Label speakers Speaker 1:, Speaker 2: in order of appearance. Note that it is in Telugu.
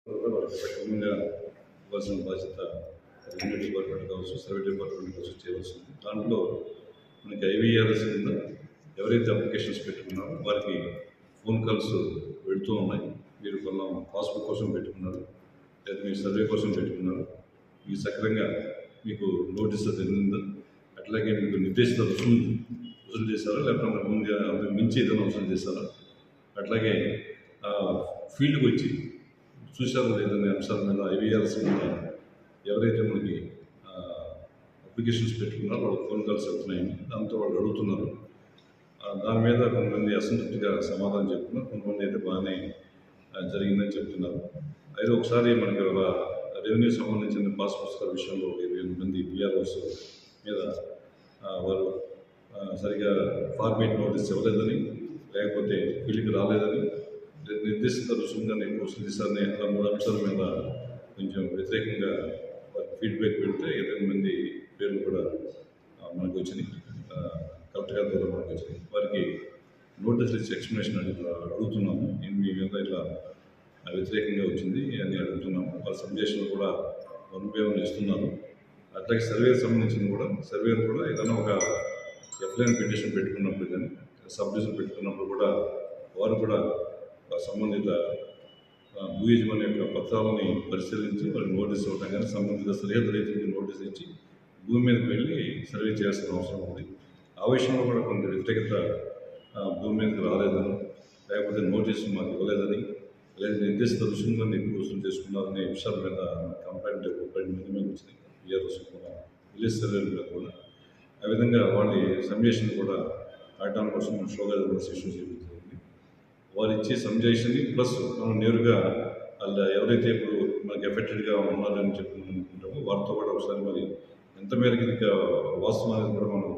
Speaker 1: వాళ్ళకి సక్రమంగా ఇవ్వాల్సిన బాధ్యత రెవెన్యూ డిపార్ట్మెంట్ కావచ్చు, సర్వే డిపార్ట్మెంట్ కావచ్చు చేయవలసింది. దాంట్లో మనకి ఐవీఆర్ఎస్ కింద ఎవరైతే అప్లికేషన్స్ పెట్టుకున్నారో వారికి ఫోన్ కాల్స్ వెళుతూ ఉన్నాయి. మీరు కొన్న పాస్బుక్ కోసం పెట్టుకున్నారు, లేదా మీ సర్వే కోసం పెట్టుకున్నారు, ఈ సక్రంగా మీకు నోటీస్ తెలియదా, అట్లాగే మీకు నిర్దేశిత వసూలు చేశారా, లేకపోతే ముందు అంతకు మించి ఏదైనా వసూలు చేశారా, అట్లాగే ఫీల్డ్కి వచ్చి చూశారో లేదనే అంశాల మీద ఐవీఆర్ఎస్ మీద ఎవరైతే మనకి అప్లికేషన్స్ పెట్టుకున్నారో వాళ్ళకి ఫోన్ కాల్స్ వెళ్తున్నాయని దాంతో వాళ్ళు అడుగుతున్నారు. దాని మీద కొంతమంది అసంతృప్తిగా సమాధానం చెప్తున్నారు, కొంతమంది అయితే బాగానే జరిగిందని చెప్తున్నారు. అయితే ఒకసారి మనకి రెవెన్యూ సంబంధించిన పాస్ పుస్తకాల విషయంలో 28 మంది బీఆర్ఓస్ మీద వారు సరిగా ఫార్మేట్ నోటీస్ ఇవ్వలేదని, లేకపోతే ఫీల్డ్కి రాలేదని, నిర్దిష్ట రుసుముగా నేను వసూలు చేశారని అట్లా 3 అంశాల మీద కొంచెం వ్యతిరేకంగా వారికి ఫీడ్బ్యాక్ పెడితే 28 మంది పేర్లు కూడా మనకు వచ్చినాయి, కలెక్టర్ గారి ద్వారా మనకు వచ్చినాయి. వారికి నోటీసులు ఇచ్చి ఎక్స్ప్లెనేషన్ అడుగుతున్నాము. మీ మీద ఇట్లా వ్యతిరేకంగా వచ్చింది అని అడుగుతున్నాము. వాళ్ళ సబ్జెక్షన్ కూడా 1/1 ఇస్తున్నారు. అట్లాగే సర్వేకి సంబంధించింది కూడా సర్వేలు కూడా ఏదైనా ఒక ఎఫ్ఐఆర్ పిటిషన్ పెట్టుకున్నప్పుడు కానీ సబ్ డివిజన్ పెట్టుకున్నప్పుడు కూడా వారు కూడా సంబంధిత భూ యజమాని యొక్క పత్రాలని పరిశీలించి వారికి నోటీస్ ఇవ్వడం కానీ, సంబంధిత సరిహద్దు రైతులకి నోటీస్ ఇచ్చి భూమి మీదకి వెళ్ళి సర్వే చేయాల్సిన అవసరం ఉంది. ఆ విషయంలో కూడా కొంత వ్యతిరేకత, భూమి మీదకి రాలేదని, లేకపోతే నోటీసు మాకు ఇవ్వలేదని, లేదా నిర్దిష్ట రుసుములను ఎక్కువ వసూలు చేసుకున్నారనే విషయాల మీద కంప్లైంట్ 30 మంది మీద వచ్చినాయి. బీఆర్ఓస్ కూడా, విలేజ్ సర్వేల మీద కూడా. ఆ విధంగా వాళ్ళ సబ్జెక్షన్ కూడా ఆడటానికి కోసం మనం షోగా ఇష్యూ చేయడం జరిగింది. వారు ఇచ్చే సబ్జెక్షన్ ప్లస్ మనం నేరుగా వాళ్ళ ఎవరైతే ఇప్పుడు మనకి ఎఫెక్టెడ్గా ఉన్నారని చెప్పి అనుకుంటామో వారితో కూడా ఒకసారి మరి ఎంత మేరకు ఇది వాస్తవం అనేది కూడా మనం